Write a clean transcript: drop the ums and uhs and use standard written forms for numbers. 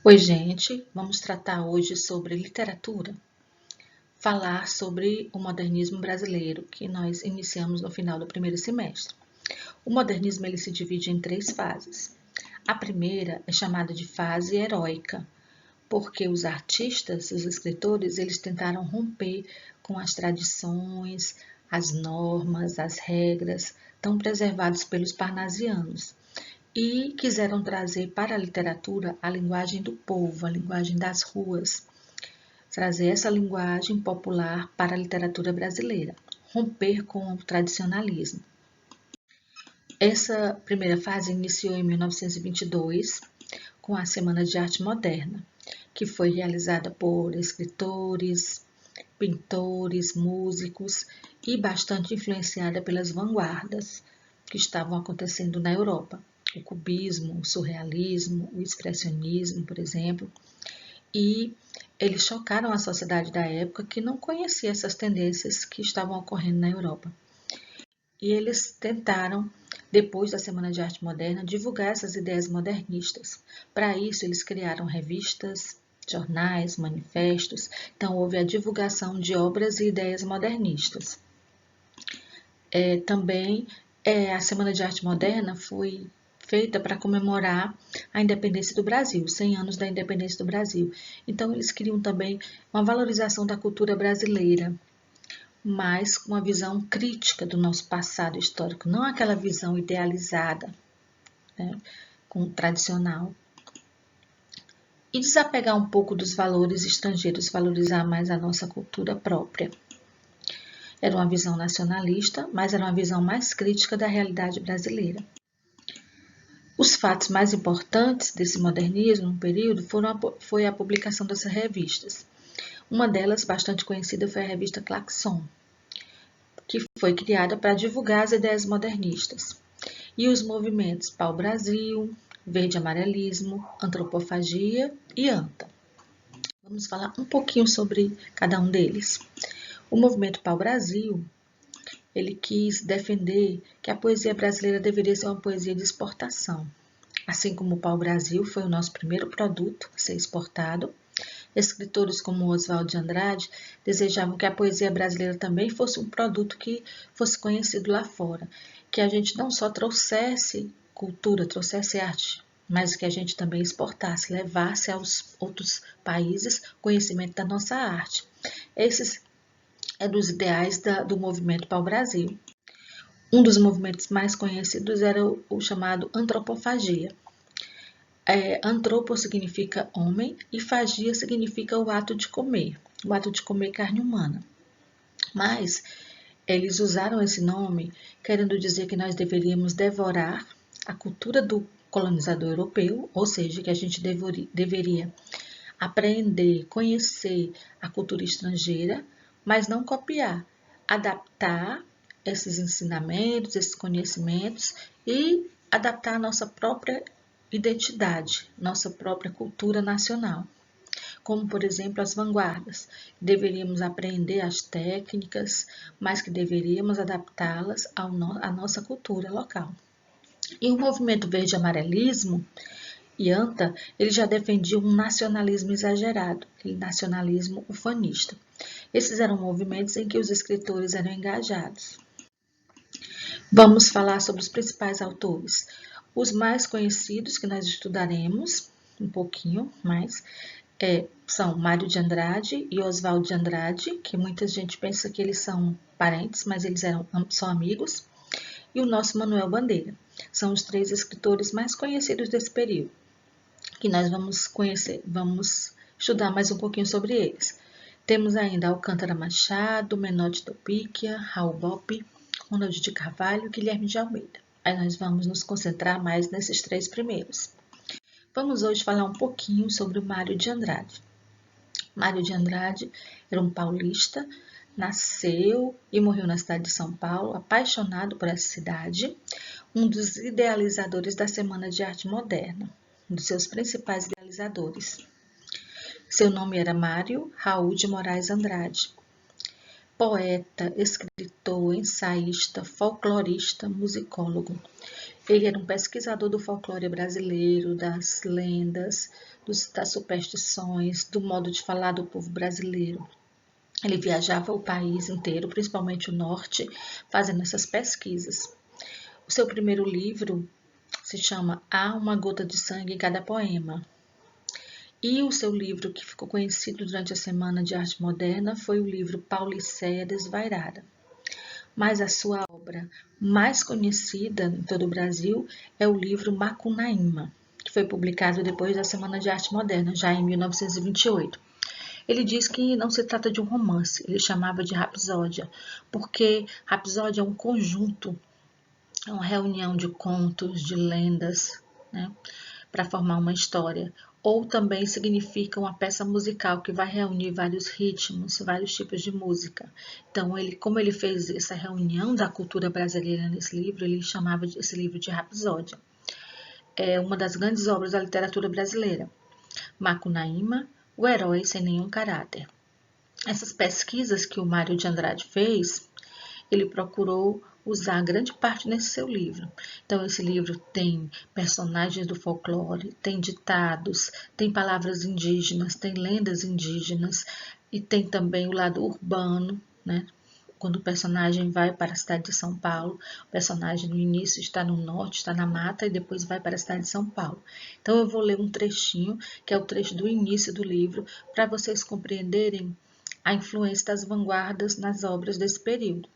Oi, gente, vamos tratar hoje sobre literatura, falar sobre o modernismo brasileiro, que nós iniciamos no final do primeiro semestre. O modernismo ele se divide em três fases. A primeira é chamada de fase heróica, porque os artistas, os escritores, eles tentaram romper com as tradições, as normas, as regras tão preservadas pelos parnasianos e quiseram trazer para a literatura a linguagem do povo, a linguagem das ruas, trazer essa linguagem popular para a literatura brasileira, romper com o tradicionalismo. Essa primeira fase iniciou em 1922, com a Semana de Arte Moderna, que foi realizada por escritores, pintores, músicos e bastante influenciada pelas vanguardas que estavam acontecendo na Europa. O cubismo, o surrealismo, o expressionismo, por exemplo, e eles chocaram a sociedade da época que não conhecia essas tendências que estavam ocorrendo na Europa. E eles tentaram, depois da Semana de Arte Moderna, divulgar essas ideias modernistas. Para isso, eles criaram revistas, jornais, manifestos, então houve a divulgação de obras e ideias modernistas. Também a Semana de Arte Moderna foi feita para comemorar a independência do Brasil, 100 anos da independência do Brasil. Então, eles queriam também uma valorização da cultura brasileira, mas com uma visão crítica do nosso passado histórico, não aquela visão idealizada, né, tradicional. E desapegar um pouco dos valores estrangeiros, valorizar mais a nossa cultura própria. Era uma visão nacionalista, mas era uma visão mais crítica da realidade brasileira. Os fatos mais importantes desse modernismo no período foi a publicação dessas revistas. Uma delas, bastante conhecida, foi a revista Claxon, que foi criada para divulgar as ideias modernistas. E os movimentos Pau-Brasil, Verde-Amarelismo, Antropofagia e ANTA. Vamos falar um pouquinho sobre cada um deles. O movimento Pau-Brasil, ele quis defender que a poesia brasileira deveria ser uma poesia de exportação. Assim como o pau-brasil foi o nosso primeiro produto a ser exportado, escritores como Oswald de Andrade desejavam que a poesia brasileira também fosse um produto que fosse conhecido lá fora, que a gente não só trouxesse cultura, trouxesse arte, mas que a gente também exportasse, levasse aos outros países conhecimento da nossa arte. Esses eram os ideais do movimento pau-brasil. Um dos movimentos mais conhecidos era o chamado antropofagia. Antropo significa homem e fagia significa o ato de comer carne humana. Mas eles usaram esse nome querendo dizer que nós deveríamos devorar a cultura do colonizador europeu, ou seja, que a gente deveria aprender, conhecer a cultura estrangeira, mas não copiar, adaptar esses ensinamentos, esses conhecimentos e adaptar a nossa própria identidade, nossa própria cultura nacional. Como, por exemplo, as vanguardas. Deveríamos aprender as técnicas, mas que deveríamos adaptá-las à nossa cultura local. E o movimento verde-amarelismo e ANTA, ele já defendia um nacionalismo exagerado, aquele nacionalismo ufanista. Esses eram movimentos em que os escritores eram engajados. Vamos falar sobre os principais autores. Os mais conhecidos que nós estudaremos um pouquinho mais são Mário de Andrade e Oswald de Andrade, que muita gente pensa que eles são parentes, mas eles eram só amigos, e o nosso Manuel Bandeira. São os três escritores mais conhecidos desse período, que nós vamos conhecer, vamos estudar mais um pouquinho sobre eles. Temos ainda Alcântara Machado, Menotti Topíquia, Raul Bopp, Ronald de Carvalho e Guilherme de Almeida. Aí nós vamos nos concentrar mais nesses três primeiros. Vamos hoje falar um pouquinho sobre o Mário de Andrade. Mário de Andrade era um paulista, nasceu e morreu na cidade de São Paulo, apaixonado por essa cidade, um dos idealizadores da Semana de Arte Moderna, um dos seus principais idealizadores. Seu nome era Mário Raul de Moraes Andrade. Poeta, escritor, ensaísta, folclorista, musicólogo. Ele era um pesquisador do folclore brasileiro, das lendas, das superstições, do modo de falar do povo brasileiro. Ele viajava o país inteiro, principalmente o norte, fazendo essas pesquisas. O seu primeiro livro se chama Há uma gota de sangue em cada poema. E o seu livro que ficou conhecido durante a Semana de Arte Moderna foi o livro Pauliceia Desvairada. Mas a sua obra mais conhecida em todo o Brasil é o livro Macunaíma, que foi publicado depois da Semana de Arte Moderna, já em 1928. Ele diz que não se trata de um romance, ele chamava de rapsódia, porque rapsódia é um conjunto, é uma reunião de contos, de lendas, né, para formar uma história. Ou também significa uma peça musical que vai reunir vários ritmos, vários tipos de música. Então, como ele fez essa reunião da cultura brasileira nesse livro, ele chamava esse livro de rapsódia. É uma das grandes obras da literatura brasileira. Macunaíma, o herói sem nenhum caráter. Essas pesquisas que o Mário de Andrade fez, ele procurou usar grande parte nesse seu livro. Então, esse livro tem personagens do folclore, tem ditados, tem palavras indígenas, tem lendas indígenas e tem também o lado urbano, né? Quando o personagem vai para a cidade de São Paulo, o personagem no início está no norte, está na mata e depois vai para a cidade de São Paulo. Então eu vou ler um trechinho, que é o trecho do início do livro, para vocês compreenderem a influência das vanguardas nas obras desse período.